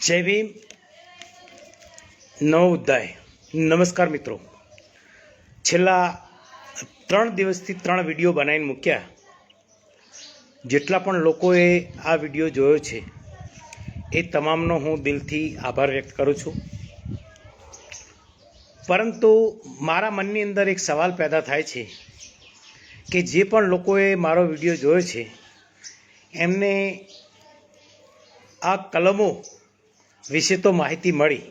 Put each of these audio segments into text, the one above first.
જય ભીમ, નવોદય। નમસ્કાર મિત્રો, છેલ્લા 3 દિવસથી 3 વિડીયો બનાવીને મૂક્યા। જેટલા પણ લોકોએ આ વિડીયો જોયો છે એ તમામનો હું દિલથી આભાર વ્યક્ત કરું છું। પરંતુ મારા મનની અંદર એક સવાલ પેદા થાય છે કે જે પણ લોકોએ મારો વિડીયો જોયો છે એમને આ કલમો વિશે તો માહિતી મળી,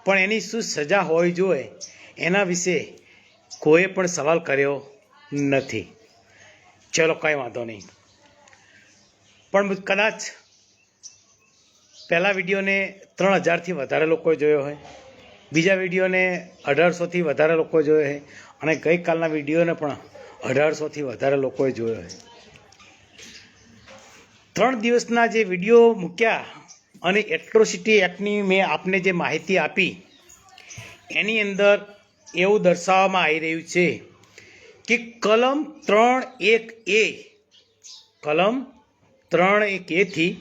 પણ એની શું સજા હોવી જોઈએ એના વિશે કોઈએ પણ સવાલ કર્યો નથી। ચલો કાંઈ વાંધો નહીં, પણ કદાચ પહેલા વિડીયોને 3000થી વધારે લોકોએ જોયો હોય, બીજા વિડીયોને 1800થી વધારે લોકોએ જોયો હોય અને ગઈકાલના વિડીયોને પણ 1800થી વધારે લોકોએ જોયો હોય। 3 દિવસના જે વિડીયો મૂક્યા અને એટ્રોસિટી એક્ટની મેં આપને જે માહિતી આપી એની અંદર એવું દર્શાવવામાં આવી રહ્યું છે કે કલમ 3(1)A કલમ 3(1)A થી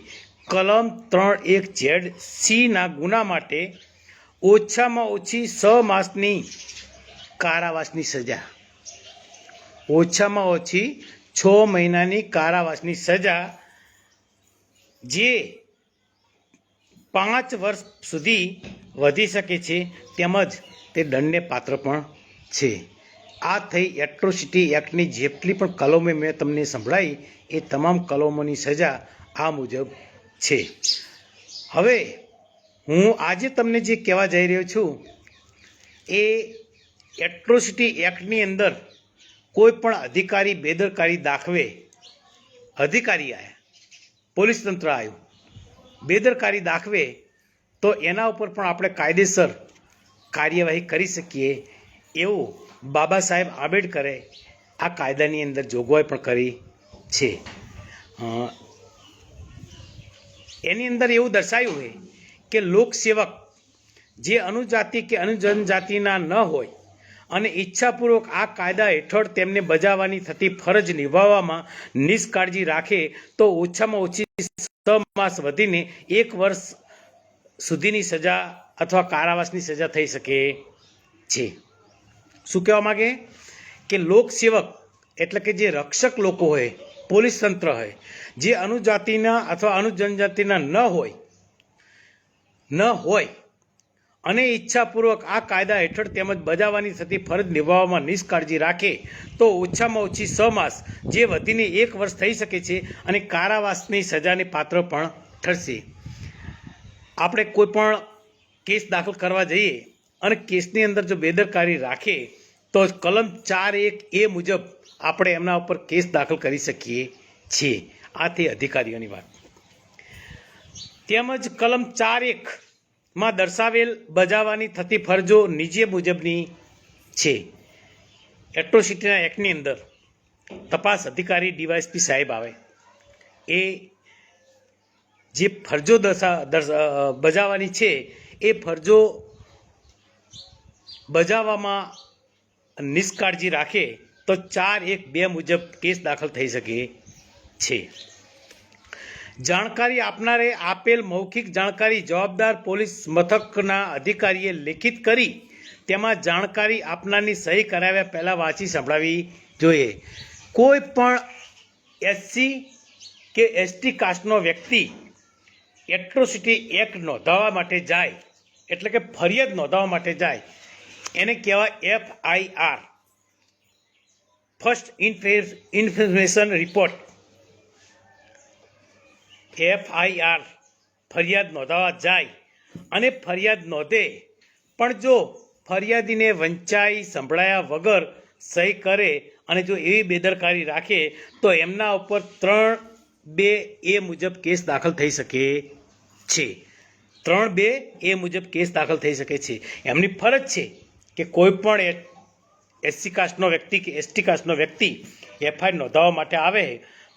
કલમ 3(1)ZC ના ગુના માટે ઓછામાં ઓછી 6 માસની કારાવાસની સજા, ઓછામાં ઓછી 6 મહિનાની કારાવાસની સજા, જે 5 વર્ષ સુધી વધી શકે છે, તેમજ તે દંડને પાત્ર પણ છે। આ થઈ એટ્રોસિટી એક્ટની જેટલી પણ કલમો મેં તમને સંભળાવી એ તમામ કલમોની સજા આ મુજબ છે। હવે હું આજે તમને જે કહેવા જઈ રહ્યો છું એ એટ્રોસિટી એક્ટની અંદર કોઈ પણ અધિકારી બેદરકારી દાખવે, અધિકારી આવ્યા, પોલીસ તંત્ર આવ્યું, બેદરકારી દાખવે તો એના ઉપર પણ આપણે કાયદેસર કાર્યવાહી કરી શકીએ એવું બાબા સાહેબ આંબેડકરે આ કાયદાની અંદર જોગવાઈ પણ કરી છે। એની અંદર એવું દર્શાવ્યું હોય કે લોકસેવક જે અનુજાતિ કે અનુજનજાતિના ન હોય અને ઈચ્છાપૂર્વક આ કાયદા હેઠળ તેમને બજાવવાની થતી ફરજ નિભાવવામાં નિષ્કાળજી રાખે તો ઓછામાં ઓછી 6 માસ વધીને 1 વર્ષ સુધીની સજા અથવા કારાવાસની સજા થઈ શકે છે। શું કહેવા માગે કે લોકસેવક એટલે કે જે રક્ષક લોકો હોય, પોલીસ તંત્ર હોય, જે અનુજાતિના અથવા અનુજનજાતિના ન હોય અને ઈચ્છાપૂર્વક આ કાયદા હેઠળ તેમજ બજાવવાની થતી ફરજ નિભાવવામાં નિષ્કાળજી રાખે તો ઓછામાં ઓછી 6 માસ જે વધીને 1 વર્ષ થઈ શકે છે અને કારાવાસની સજાને પાત્ર પણ ઠરશે। આપણે કોઈ પણ કેસ દાખલ કરવા જઈએ અને કેસની અંદર જો બેદરકારી રાખે તો કલમ 4(1)A મુજબ આપણે એમના ઉપર કેસ દાખલ કરી શકીએ છીએ। આથી અધિકારીઓની વાત, તેમજ કલમ 4(1)માં દર્શાવેલ બજાવવાની થતી ફરજો નીચે મુજબની છે। એટ્રોસિટીના એક્ટની અંદર તપાસ અધિકારી ડીવાયએસપી સાહેબ આવે, એ જે ફરજો બજાવવાની છે એ ફરજો બજાવવામાં નિષ્કાળજી રાખે તો 4(1)2 મુજબ કેસ દાખલ થઈ શકે છે। જાણકારી આપનારે આપેલ મૌખિક જાણકારી જવાબદાર પોલીસ મથકના અધિકારીએ લેખિત કરી તેમાં જાણકારી આપનારની સહી કરાવ્યા પહેલાં વાંચી સંભળાવી જોઈએ। કોઈ પણ SC કે ST કાસ્ટનો વ્યક્તિ એટ્રોસિટી એક્ટ નોંધાવવા માટે જાય, એટલે કે ફરિયાદ નોંધાવવા માટે જાય, એને કહેવાય FIR, first information report. FIR ફરિયાદ નોંધાવવા જાય અને ફરિયાદ નોંધે, પણ જો ફરિયાદીને વંચાઈ સંભળાયા વગર સહી કરે અને જો એવી બેદરકારી રાખે તો એમના ઉપર 3(2)A મુજબ કેસ દાખલ થઈ શકે છે। 3(2)A મુજબ કેસ દાખલ થઈ શકે છે। એમની ફરજ છે કે કોઈ પણ SC કાસ્ટનો વ્યક્તિ કે ST કાસ્ટનો વ્યક્તિ FIR નોંધાવવા માટે આવે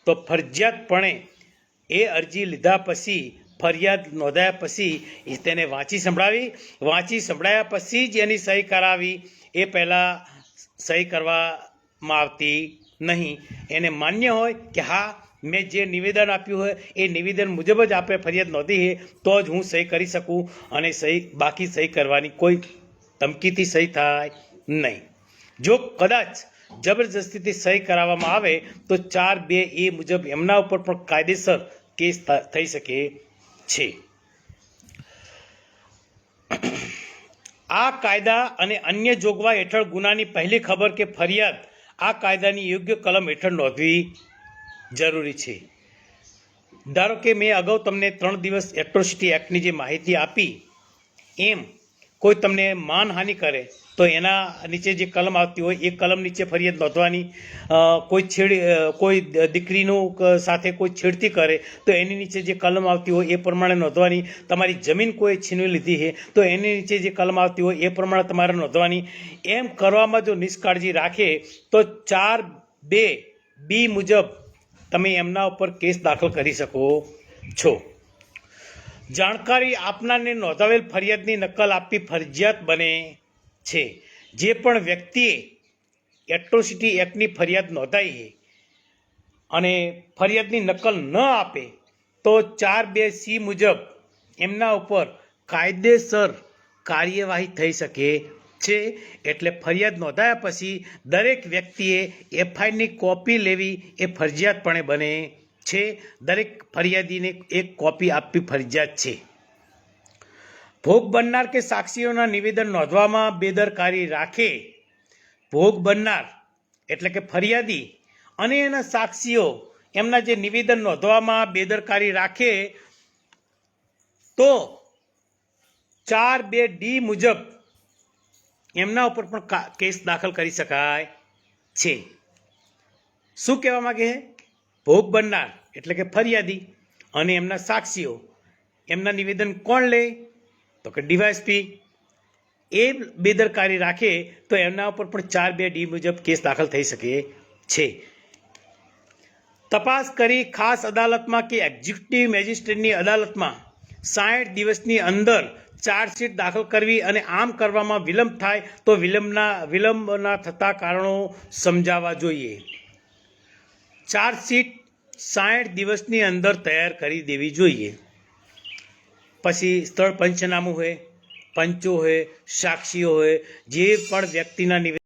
તો ફરજિયાતપણે એ અરજી લીધા પછી, ફરિયાદ નોંધાયા પછી તેને વાંચી સંભળાયા પછી જ એની સહી કરાવી, એ પહેલાં સહી કરવામાં આવતી નહીં। એને માન્ય હોય કે હા મેં જે નિવેદન આપ્યું હોય એ નિવેદન મુજબ જ આપણે ફરિયાદ નોંધી છે તો જ હું સહી કરી શકું, અને બાકી સહી કરવાની કોઈ ધમકીથી સહી થાય નહીં. જો કદાચ જબરજસ્તીથી સહી કરાવવામાં આવે તો 4(2) મુજબ એમના ઉપર પણ કાયદેસર કેસ થઈ શકે છે. આ કાયદા અને અન્ય જોગવાઈ હેઠળ ગુનાની પહેલી ખબર કે ફરિયાદ આ કાયદાની યોગ્ય કલમ હેઠળ નોંધવી જરૂરી છે. ધારો કે મેં અગાઉ તમને 3 દિવસ એટ્રોસિટી એક્ટની જે માહિતી આપી, એમ કોઈ તમને માનહાનિ કરે તો એના નીચે જે કલમ આવતી હોય એ કલમ નીચે ફરિયાદ નોંધવાની. કોઈ દીકરીનું સાથે કોઈ છેડતી કરે તો એની નીચે જે કલમ આવતી હોય એ પ્રમાણે નોંધવાની. તમારી જમીન કોઈ છીનવી લીધી છે તો એની નીચે જે કલમ આવતી હોય એ પ્રમાણે તમારે નોંધવાની. એમ કરવામાં જો નિષ્કાળજી રાખે તો 4(2) મુજબ તમે એમના ઉપર કેસ દાખલ કરી શકો છો. જાણકારી આપનારને નોંધાવેલ ફરિયાદની નકલ આપવી ફરજિયાત બને છે. જે પણ વ્યક્તિએ એટ્રોસિટી એક્ટની ફરિયાદ નોંધાઈ છે અને ફરિયાદની નકલ ન આપે તો 4(2) મુજબ એમના ઉપર કાયદેસર કાર્યવાહી થઈ શકે છે. એટલે ફરિયાદ નોંધાયા પછી દરેક વ્યક્તિએ એફઆઈઆરની કોપી લેવી એ ફરજિયાતપણે બને છે. દરેક ફરિયાદીને એક કોપી આપવી ફરજિયાત છે. ભોગ બનનાર કે સાક્ષીઓના નિવેદન નોંધવામાં બેદરકારી રાખે, ભોગ બનનાર એટલે કે ફરિયાદી અને એના સાક્ષીઓ એમના જે નિવેદન નોંધવામાં બેદરકારી રાખે તો 4(2) મુજબ એમના ઉપર પણ કેસ દાખલ કરી શકાય છે. શું કહેવા માંગે છે? ભોગ બનનાર એટલે કે ફરિયાદી અને એમના સાક્ષીઓ એમના નિવેદન કોણ લે? તો કે ડીવાયએસપી. એ બેદરકારી રાખે તો એમના ઉપર પણ 4(2) મુજબ કેસ દાખલ થઈ શકે છે. તપાસ કરી ખાસ અદાલતમાં કે એક્ઝિક્યુટિવ મેજિસ્ટ્રેટની અદાલતમાં 60 દિવસની અંદર ચાર્જશીટ દાખલ કરવી, અને આમ કરવામાં વિલંબ થાય તો વિલંબના થતા કારણો સમજાવવા જોઈએ. ચાર્જશીટ 60 દિવસની અંદર તૈયાર કરી દેવી જોઈએ. પછી સ્થળ પંચનામું હોય, પંચો હોય, સાક્ષીઓ હોય, જે પણ વ્યક્તિના નિવેદન